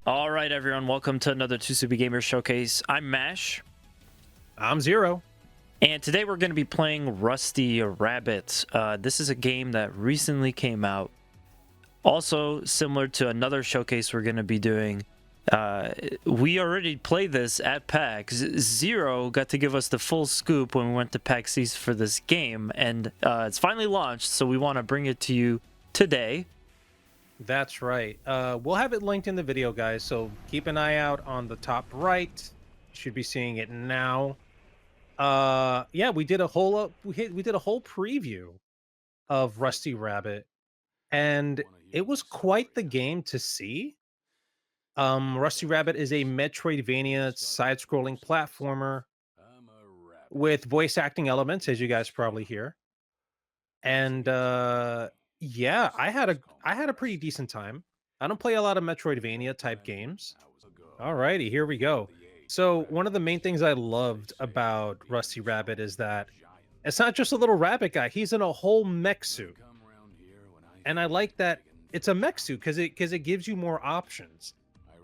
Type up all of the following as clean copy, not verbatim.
All right, everyone, welcome to another 2CB Gamer Showcase. I'm Mash. I'm Zero. And today we're going to be playing Rusty Rabbit. This is a game that recently came out. Also, similar to another showcase we're going to be doing. We already played this at PAX. Zero got to give us the full scoop when we went to PAX East for this game. And it's finally launched, so we want to bring it to you today. That's right. We'll have it linked in the video, guys, so keep an eye out on the top right. Should be seeing it now. Yeah, we did a whole preview of Rusty Rabbit, and it was quite the game to see. Rusty Rabbit is a metroidvania side-scrolling platformer with voice acting elements, as you guys probably hear. And yeah, I had a pretty decent time. I don't play a lot of metroidvania type games. Alrighty, here we go. So one of the main things I loved about Rusty Rabbit is that it's not just a little rabbit guy. He's in a whole mech suit. And I like that it's a mech suit because it gives you more options.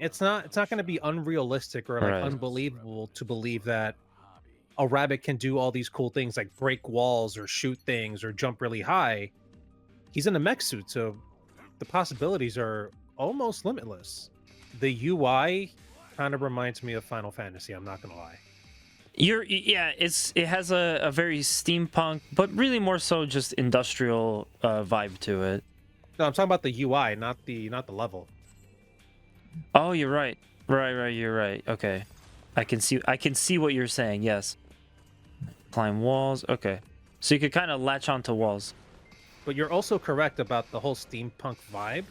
It's not going to be unrealistic or like unbelievable to believe that a rabbit can do all these cool things like break walls or shoot things or jump really high. He's in a mech suit, so the possibilities are almost limitless. The UI kind of reminds me of Final Fantasy, I'm not gonna lie. It has a very steampunk, but really more so just industrial vibe to it. No, I'm talking about the UI, not the level. Oh, you're right. Right, you're right. Okay. I can see what you're saying. Yes. Climb walls. Okay. So you could kind of latch onto walls. But you're also correct about the whole steampunk vibe.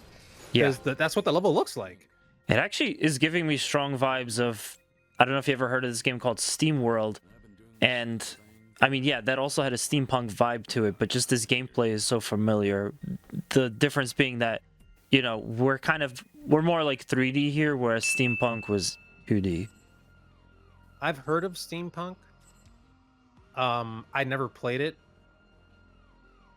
Yeah. Because that's what the level looks like. It actually is giving me strong vibes of... I don't know if you ever heard of this game called Steam World. And, I mean, yeah, that also had a steampunk vibe to it. But just this gameplay is so familiar. The difference being that, you know, we're more like 3D here, whereas steampunk was 2D. I've heard of steampunk. I never played it.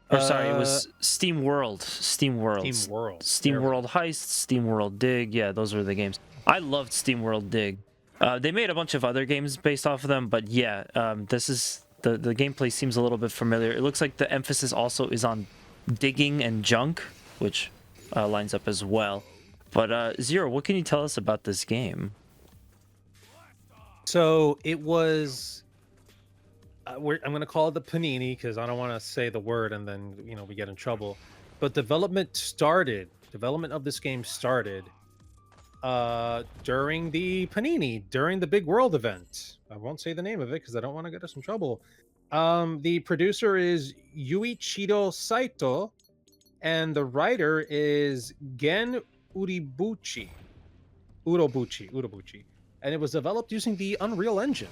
Or sorry, it was Steam World. Steam World Heist, Steam World Dig. Yeah, those were the games. I loved Steam World Dig. They made a bunch of other games based off of them, but yeah, this is the gameplay seems a little bit familiar. It looks like the emphasis also is on digging and junk, which lines up as well. But Zero, what can you tell us about this game? So it was. I'm going to call it the Panini because I don't want to say the word and then we get in trouble. But development of this game started during the Panini, during the Big World event. I won't say the name of it because I don't want to get us in trouble. The producer is Yuichiro Saito, and the writer is Gen Urobuchi, and it was developed using the Unreal Engine.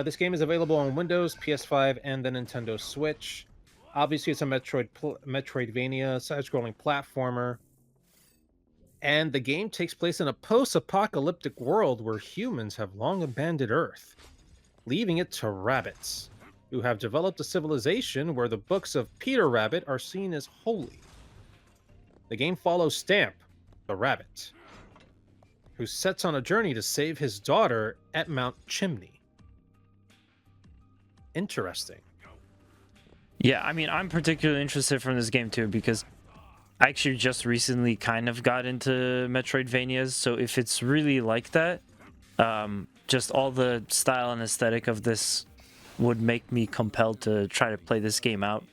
This game is available on Windows, PS5, and the Nintendo Switch. Obviously, it's a Metroidvania side-scrolling platformer. And the game takes place in a post-apocalyptic world where humans have long abandoned Earth, leaving it to rabbits, who have developed a civilization where the books of Peter Rabbit are seen as holy. The game follows Stamp, the rabbit, who sets on a journey to save his daughter at Mount Chimney. Interesting. Yeah, I mean, I'm particularly interested from this game too because I actually just recently kind of got into Metroidvanias, so if it's really like that, just all the style and aesthetic of this would make me compelled to try to play this game out.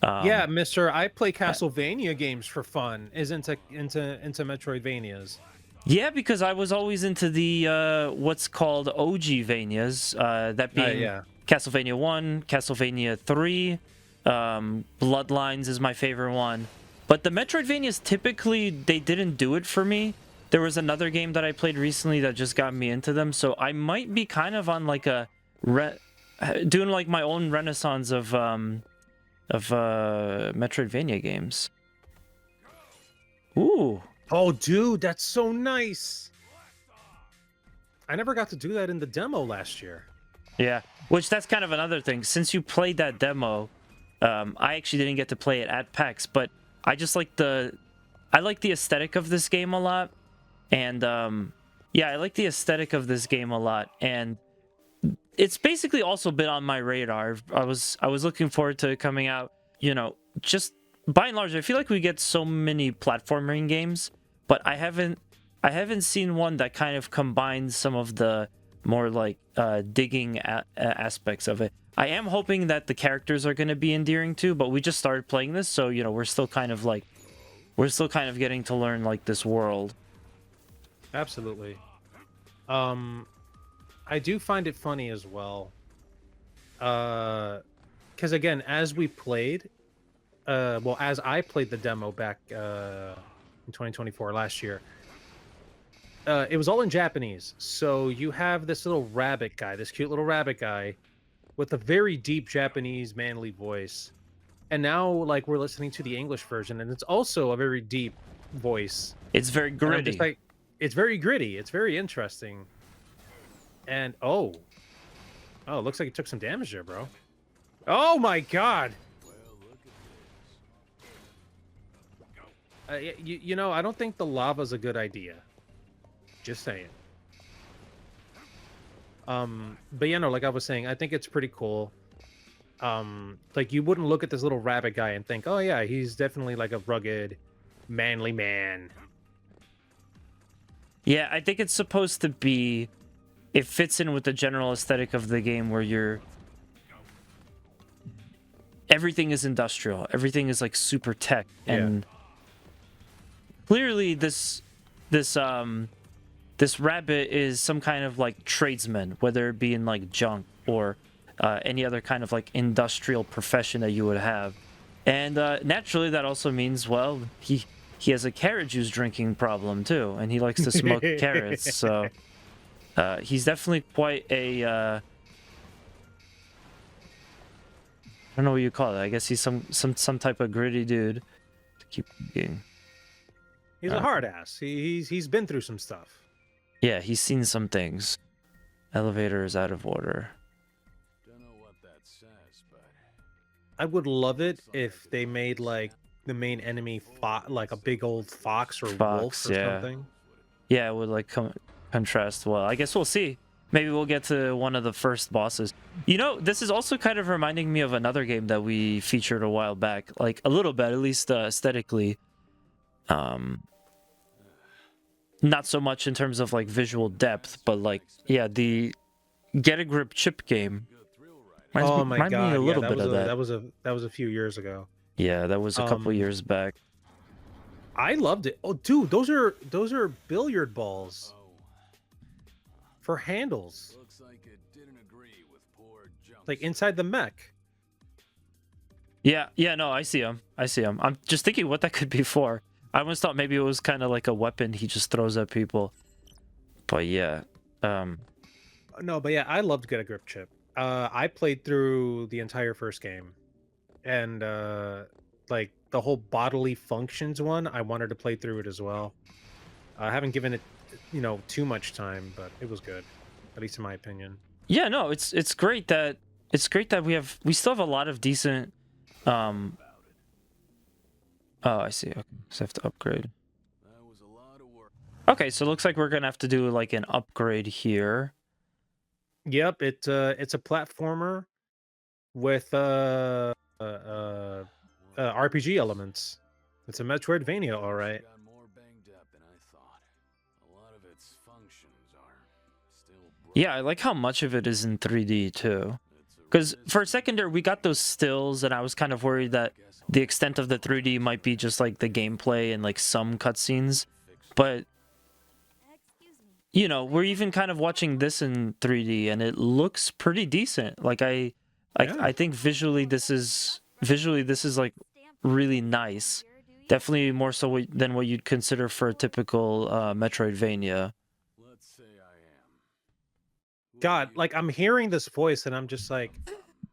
Yeah, mister, I play Castlevania games for fun. Into Metroidvanias. Yeah, because I was always into the what's called OG Vanias, that being Castlevania 1, Castlevania 3, Bloodlines is my favorite one. But the Metroidvanias, typically, they didn't do it for me. There was another game that I played recently that just got me into them, so I might be kind of on like a... doing like my own renaissance of Metroidvania games. Ooh. Oh, dude, that's so nice. I never got to do that in the demo last year. Yeah, which that's kind of another thing. Since you played that demo, I actually didn't get to play it at PAX, but I just like the aesthetic of this game a lot. And yeah, I like the aesthetic of this game a lot, and it's basically also been on my radar. I was looking forward to it coming out. You know, just by and large, I feel like we get so many platforming games, but I haven't seen one that kind of combines some of the more like digging aspects of it. I am hoping that the characters are going to be endearing too, but we just started playing this, so you know, we're still kind of getting to learn like this world. Absolutely. I do find it funny as well. Because again, as we played, well, as I played the demo back in 2024 last year, it was all in Japanese. So you have this little rabbit guy, this cute little rabbit guy, with a very deep Japanese manly voice. And now, like, we're listening to the English version, and it's also a very deep voice. It's very gritty. Like, it's very gritty. It's very interesting. And oh, looks like it took some damage there, bro. Oh my god. You know, I don't think the lava's a good idea. Just saying. But you know, like I was saying, I think it's pretty cool. Like you wouldn't look at this little rabbit guy and think, oh yeah, he's definitely like a rugged, manly man. Yeah, I think it's supposed to be. It fits in with the general aesthetic of the game, where everything is industrial, everything is like super tech, and clearly this rabbit is some kind of like tradesman, whether it be in like junk or any other kind of like industrial profession that you would have. And naturally that also means, well, he has a carrot juice drinking problem too, and he likes to smoke carrots, so he's definitely quite a I don't know what you call it. I guess he's some type of gritty dude. To keep going. He's a hard ass. He's been through some stuff. Yeah, he's seen some things. Elevator is out of order. Don't know what that says, but I would love it if they made like the main enemy like a big old fox or wolf or something. Yeah, it would like contrast well. I guess we'll see. Maybe we'll get to one of the first bosses. You know, this is also kind of reminding me of another game that we featured a while back, like a little bit, at least aesthetically. Not so much in terms of like visual depth, but like, yeah, the Get a Grip chip game. Oh my god, me a little bit of that. That was a few years ago. Yeah, that was a couple years back. I loved it. Oh, dude, those are billiard balls for handles. looks like it didn't agree with poor jump. Like inside the mech. Yeah, no, I see him. I'm just thinking what that could be for. I almost thought maybe it was kind of like a weapon he just throws at people. But yeah. No, but yeah, I loved Get a Grip chip. I played through the entire first game. And like the whole bodily functions one, I wanted to play through it as well. I haven't given it, you know, too much time, but it was good, at least in my opinion. Yeah, no, it's great that we still have a lot of decent. Oh, I see. Okay, so I have to upgrade. That was a lot of work. Okay, so it looks like we're gonna have to do like an upgrade here. Yep, it's a platformer with RPG elements. It's a metroidvania, all right. Got more banged up than I thought. A lot of its functions are still broken. Yeah, I like how much of it is in 3D too. Because for a second there, we got those stills, and I was kind of worried that the extent of the 3D might be just like the gameplay and like some cutscenes. But, you know, we're even kind of watching this in 3D, and it looks pretty decent. Like I think visually this is like really nice. Definitely more so than what you'd consider for a typical Metroidvania. Let's say I am. God, like I'm hearing this voice and I'm just like,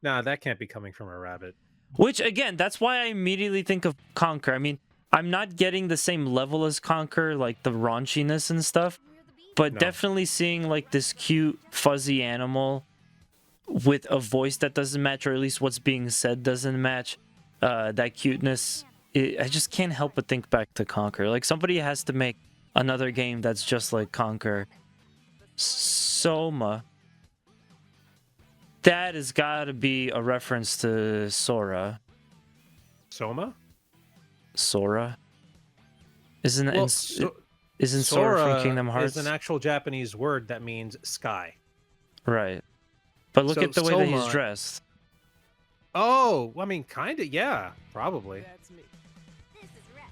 nah, that can't be coming from a rabbit. Which, again, that's why I immediately think of Conquer. I mean, I'm not getting the same level as Conquer, like the raunchiness and stuff, but definitely seeing like this cute, fuzzy animal with a voice that doesn't match, or at least what's being said doesn't match, that cuteness, I just can't help but think back to Conquer. Like, somebody has to make another game that's just like Conquer. Soma. That has got to be a reference to Sora. Soma? Sora? Isn't Well, isn't Sora from Sora Kingdom Hearts? is an actual Japanese word that means sky. Right. But look So at the way that he's Soma- dressed. Oh, I mean, kind of, yeah, probably. That's me. This is Rex.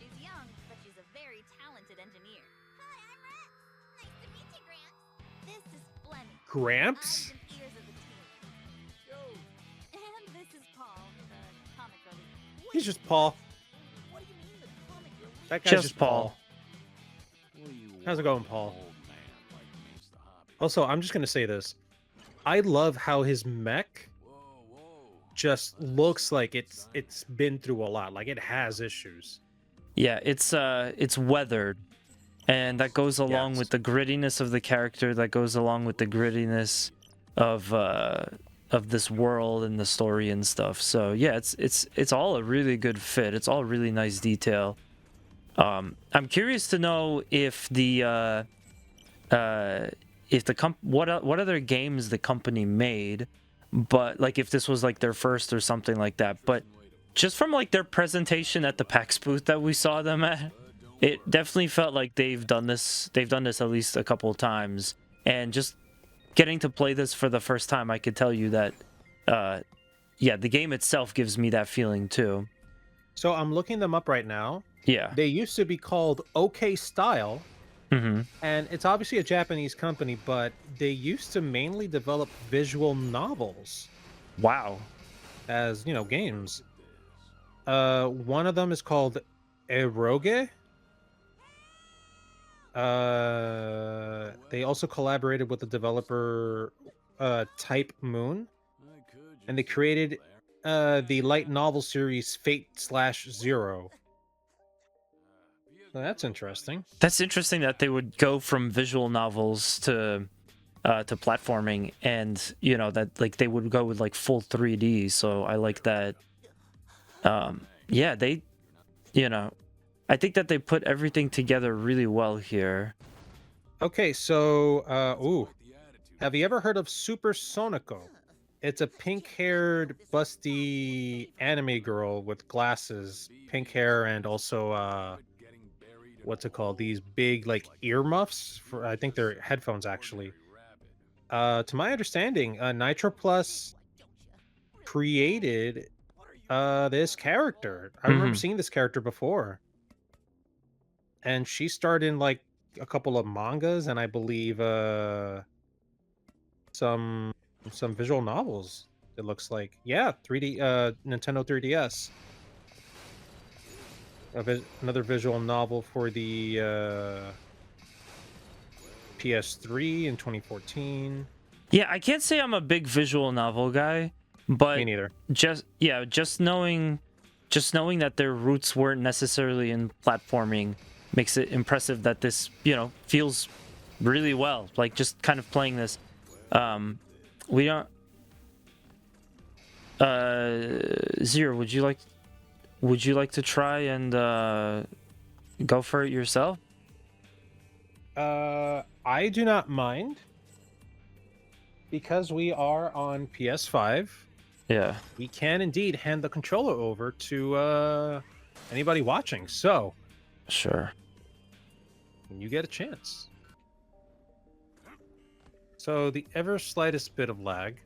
She's young, but she's a very talented engineer. Hi, I'm Rex. Nice to meet you, Gramps. This is Flemmy. Gramps? Eyes and ears of the team. And this is Paul, the comic relief. He's just Paul. What do you mean the comic relief? That guy's Just Paul. How's it going, Paul? Old man like me's the hobby. Also, I'm just gonna say this. I love how his mech Whoa, whoa. just looks like it's been through a lot. Like it has issues. Yeah, it's weathered. And that goes along Yes. with the grittiness of the character, that goes along with the grittiness of this world and the story and stuff. So yeah, it's all a really good fit. It's all really nice detail. I'm curious to know if what other games the company made, but like if this was like their first or something like that. But just from like their presentation at the PAX booth that we saw them at, it definitely felt like they've done this at least a couple of times. And just getting to play this for the first time, I could tell you that yeah, the game itself gives me that feeling too. So I'm looking them up right now. Yeah. They used to be called OK Style, Mm-hmm. and it's obviously a Japanese company, but they used to mainly develop visual novels Wow. as, you know, games. One of them is called Eroge. They also collaborated with the developer Type Moon, and they created the light novel series Fate/Zero. So that's interesting. That's interesting that they would go from visual novels to platforming, and you know that like they would go with like full 3D. So I like that. Yeah, they, you know, I think that they put everything together really well here. Okay, so ooh, have you ever heard of Super Sonico? It's a pink-haired, busty anime girl with glasses, pink hair, and also what's it called? These big like earmuffs for, I think they're headphones actually. To my understanding, Nitro Plus created this character. I remember seeing this character before. And she starred in like a couple of mangas and I believe some visual novels. It looks like, yeah, 3D Nintendo 3DS. Another visual novel for the PS3 in 2014. Yeah, I can't say I'm a big visual novel guy, but Me neither. just knowing that their roots weren't necessarily in platforming makes it impressive that this, you know, feels really well. Like just kind of playing this. We don't. Zero, would you like to try and go for it yourself? I do not mind because we are on PS5. Yeah. We can indeed hand the controller over to anybody watching. So Sure. you get a chance. So the ever slightest bit of lag,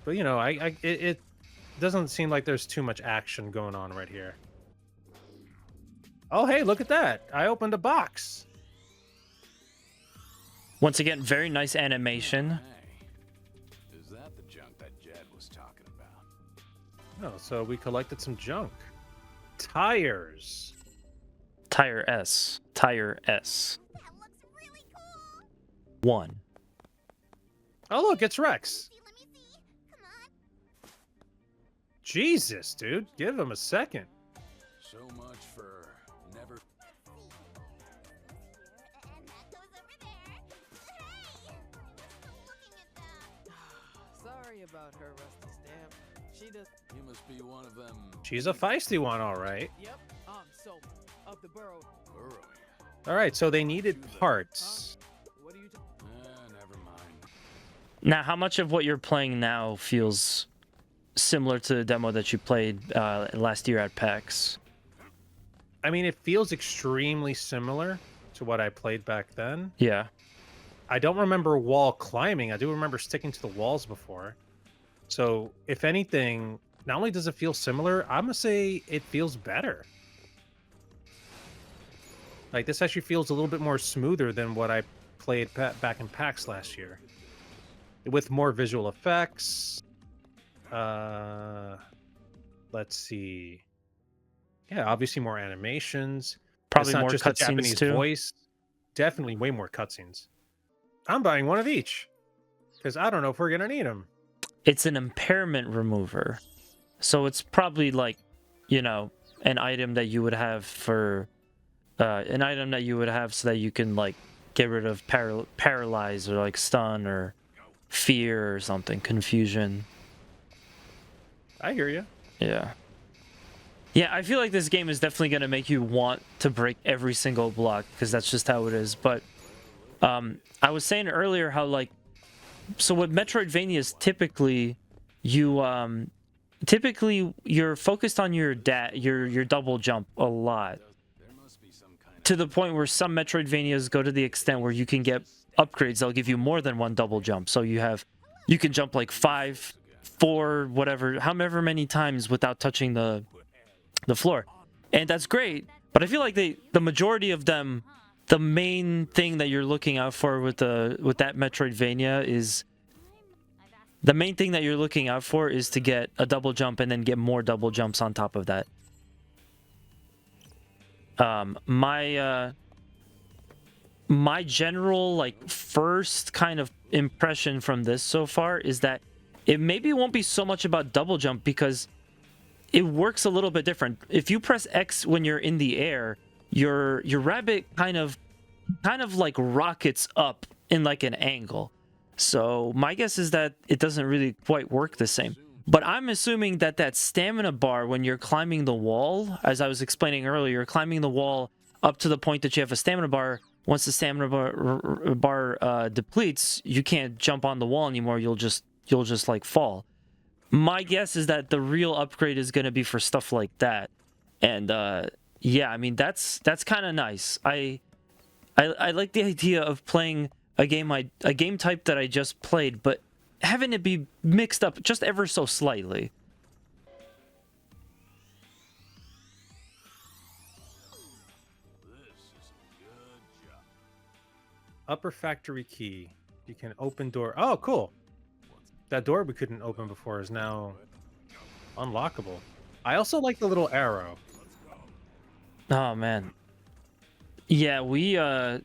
but you know, it doesn't seem like there's too much action going on right here. Oh, hey, look at that! I opened a box. Once again, very nice animation. Hey, is that the junk that Jed was talking about? Oh, so we collected some junk. Tires. Tire S. Tire S. That looks really cool. 1. Oh, look, it's Rex. Let me see. Come on. Jesus, dude, give him a second. So much for never. And that goes over there. Hey! Looking at that. Sorry about her, Rusty Stamp. She does. You must be one of them. She's a feisty one, all right. Yep. So. Burrowing. All right, so they needed parts. What are you never mind. Now, how much of what you're playing now feels similar to the demo that you played last year at PAX? I mean, it feels extremely similar to what I played back then. Yeah. I don't remember wall climbing. I do remember sticking to the walls before. So, if anything, not only does it feel similar, I'm going to say it feels better. Like, this actually feels a little bit more smoother than what I played back in PAX last year. With more visual effects. Let's see. Yeah, obviously more animations. Probably it's not more just a cutscenes Japanese too. voice. Definitely way more cutscenes. I'm buying one of each because I don't know if we're gonna need them. It's an impairment remover, so it's probably like, you know, an item that you would have for so that you can like get rid of paralyze or like stun or fear or something, confusion. I hear you. Yeah. Yeah, I feel like this game is definitely going to make you want to break every single block because that's just how it is. But I was saying earlier how like, so with Metroidvanias typically you're focused on your double jump a lot, to the point where some Metroidvanias go to the extent where you can get upgrades. They'll give you more than one double jump, so you can jump like 5, 4, whatever, however many times without touching the floor, and that's great. But I feel like the majority of them, the main thing that you're looking out for with that Metroidvania is to get a double jump and then get more double jumps on top of that. My general like first kind of impression from this so far is that it maybe won't be so much about double jump because it works a little bit different. If you press X when you're in the air, your rabbit kind of like rockets up in like an angle. So my guess is that it doesn't really quite work the same. But I'm assuming that stamina bar when you're climbing the wall, as I was explaining earlier, you're climbing the wall up to the point that you have a stamina bar. Once the stamina bar depletes, you can't jump on the wall anymore. You'll just like fall. My guess is that the real upgrade is going to be for stuff like that. And yeah, I mean that's kind of nice. I like the idea of playing a game type that I just played, but having it be mixed up just ever so slightly. Upper factory key. You can open door. Oh, cool. That door we couldn't open before is now unlockable. I also like the little arrow. Oh man. Yeah, we're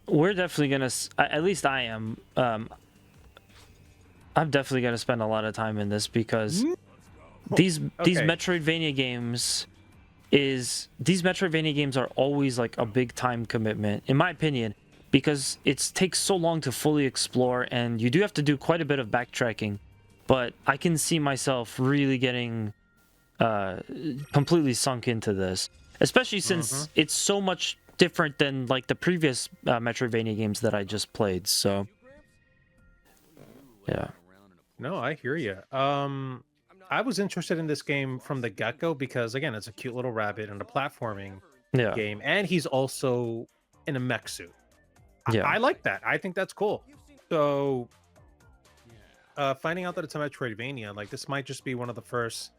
definitely gonna. At least I am. I'm definitely gonna spend a lot of time in this because these Metroidvania games are always like a big time commitment, in my opinion, because it takes so long to fully explore, and you do have to do quite a bit of backtracking. But I can see myself really getting completely sunk into this, especially since it's so much different than like the previous Metroidvania games that I just played. So yeah. No, I hear you. I was interested in this game from the get-go because, again, it's a cute little rabbit and a platforming game, and he's also in a mech suit. Yeah. I like that. I think that's cool. So, finding out that it's a Metroidvania, like this might just be one of the first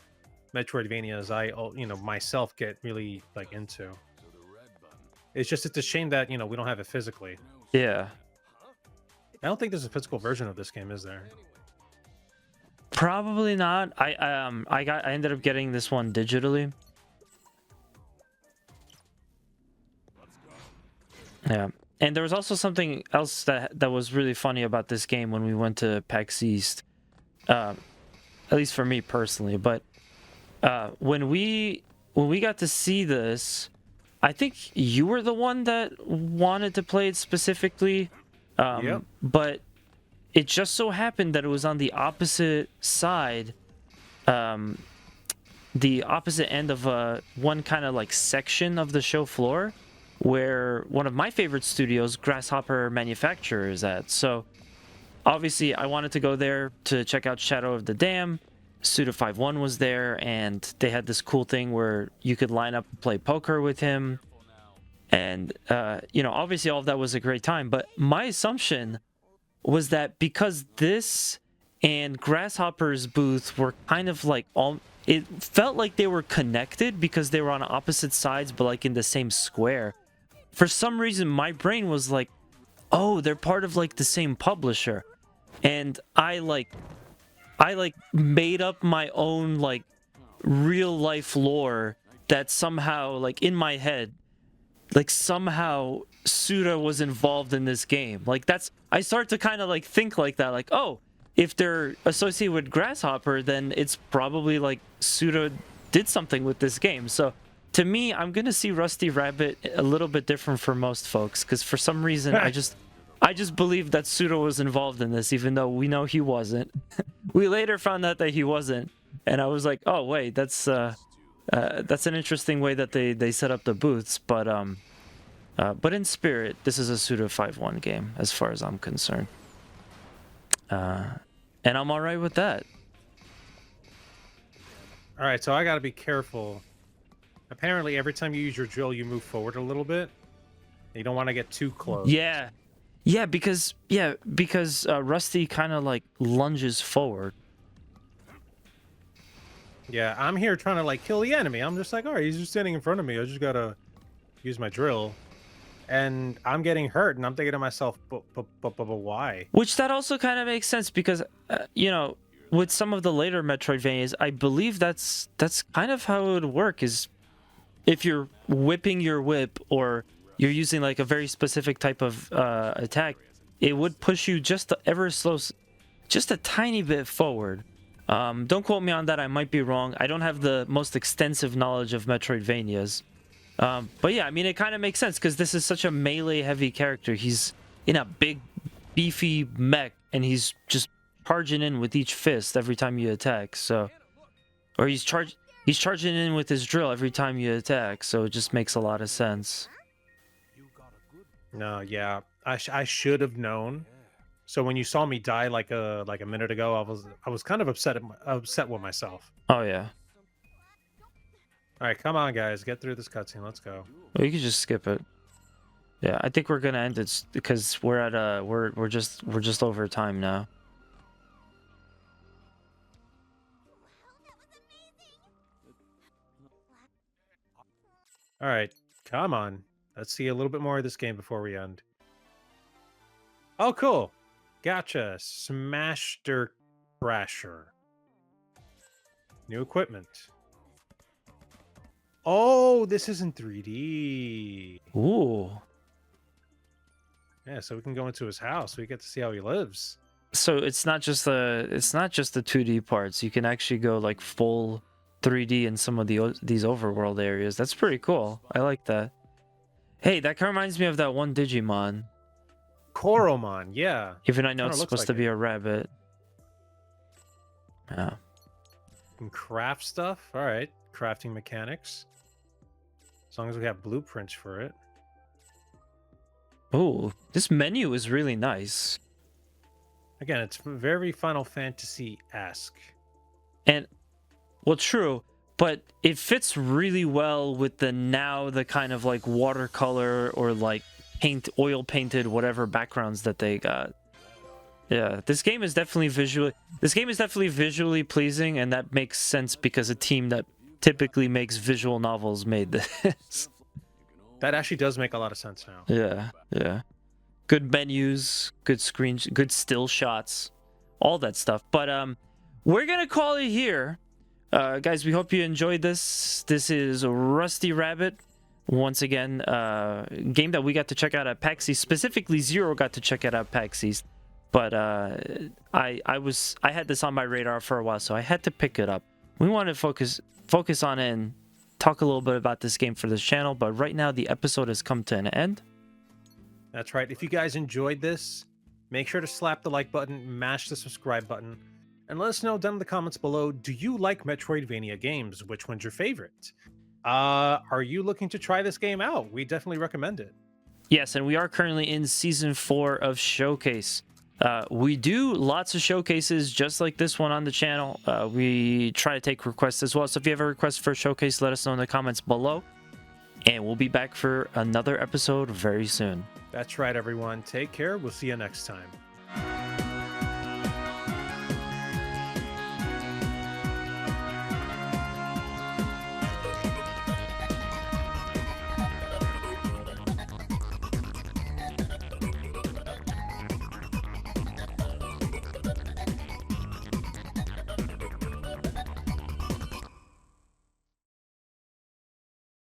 Metroidvanias I, myself get really like into. It's a shame that we don't have it physically. Yeah. I don't think there's a physical version of this game, is there? Probably not. I ended up getting this one digitally. Yeah. And there was also something else that was really funny about this game when we went to PAX East. At least for me personally, but when we got to see this, I think you were the one that wanted to play it specifically. Yep. But it just so happened that it was on the opposite side the opposite end of one kind of like section of the show floor where one of my favorite studios, Grasshopper Manufacturer, is at. So obviously I wanted to go there to check out Shadow of the Dam. Suda 5-1 was there, and they had this cool thing where you could line up and play poker with him. And, you know, obviously all of that was a great time. But my assumption was that because this and Grasshopper's booth were kind of like it felt like they were connected because they were on opposite sides, but like in the same square. For some reason, my brain was like, oh, they're part of like the same publisher. And I made up my own like real life lore that somehow, like in my head, like somehow Suda was involved in this game. Like I start to kind of like think like that, like, oh, if they're associated with Grasshopper, then it's probably like Suda did something with this game. So to me, I'm gonna see Rusty Rabbit a little bit different for most folks, because for some reason I just believe that Suda was involved in this, even though we know he wasn't. We later found out that he wasn't, and I was like, oh wait, that's an interesting way that they set up the booths. But in spirit, this is a Suda 5-1 game as far as I'm concerned. And I'm all right with that. All right, so I got to be careful. Apparently, every time you use your drill, you move forward a little bit. You don't want to get too close. Yeah, because Rusty kind of like lunges forward. Yeah, I'm here trying to like kill the enemy. I'm just like, all right, he's just standing in front of me. I just gotta use my drill. And I'm getting hurt, and I'm thinking to myself, but why? Which that also kind of makes sense because, you know, with some of the later Metroidvanias, I believe that's kind of how it would work. Is if you're whipping your whip or you're using like a very specific type of attack, it would push you just just a tiny bit forward. Don't quote me on that. I might be wrong. I don't have the most extensive knowledge of Metroidvanias. But yeah, I mean, it kind of makes sense because this is such a melee-heavy character. He's in a big, beefy mech, and he's just charging in with each fist every time you attack. So, or he's charging in with his drill every time you attack. So it just makes a lot of sense. No, yeah, I should have known. So when you saw me die like a minute ago, I was kind of upset with myself. Oh yeah. All right, come on, guys, get through this cutscene. Let's go. Well, you can just skip it. Yeah, I think we're gonna end it because we're at we're just over time now. All right, come on. Let's see a little bit more of this game before we end. Oh, cool. Gotcha. Smasher Crasher. New equipment. Oh, this is in 3D. Ooh. Yeah, so we can go into his house. We get to see how he lives. So it's not just the 2D parts. You can actually go like full 3D in some of these overworld areas. That's pretty cool. I like that. Hey, that kind of reminds me of that one Digimon. Koromon, yeah. Even I know it's supposed like to be a rabbit. Yeah. And craft stuff. All right. Crafting mechanics. As long as we have blueprints for it. Oh, this menu is really nice. Again, it's very Final Fantasy-esque. And, well, true, but it fits really well with the kind of like watercolor or like oil painted whatever backgrounds that they got. Yeah, this game is definitely visually pleasing, and that makes sense because a team that typically makes visual novels made this. That actually does make a lot of sense now. Yeah. Good menus, good screens, good still shots, all that stuff. But we're gonna call it here. Guys, we hope you enjoyed this. This is Rusty Rabbit. Once again, game that we got to check out at PAX East. Specifically, Zero got to check it out at PAX East. But I had this on my radar for a while, so I had to pick it up. We want to focus on it and talk a little bit about this game for this channel. But right now, the episode has come to an end. That's right. If you guys enjoyed this, make sure to slap the like button, mash the subscribe button. And let us know down in the comments below, do you like Metroidvania games? Which one's your favorite? Are you looking to try this game out? We definitely recommend it. Yes, and we are currently in Season 4 of Showcase. We do lots of showcases just like this one on the channel. We try to take requests as well. So if you have a request for a showcase, let us know in the comments below. And we'll be back for another episode very soon. That's right, everyone. Take care. We'll see you next time.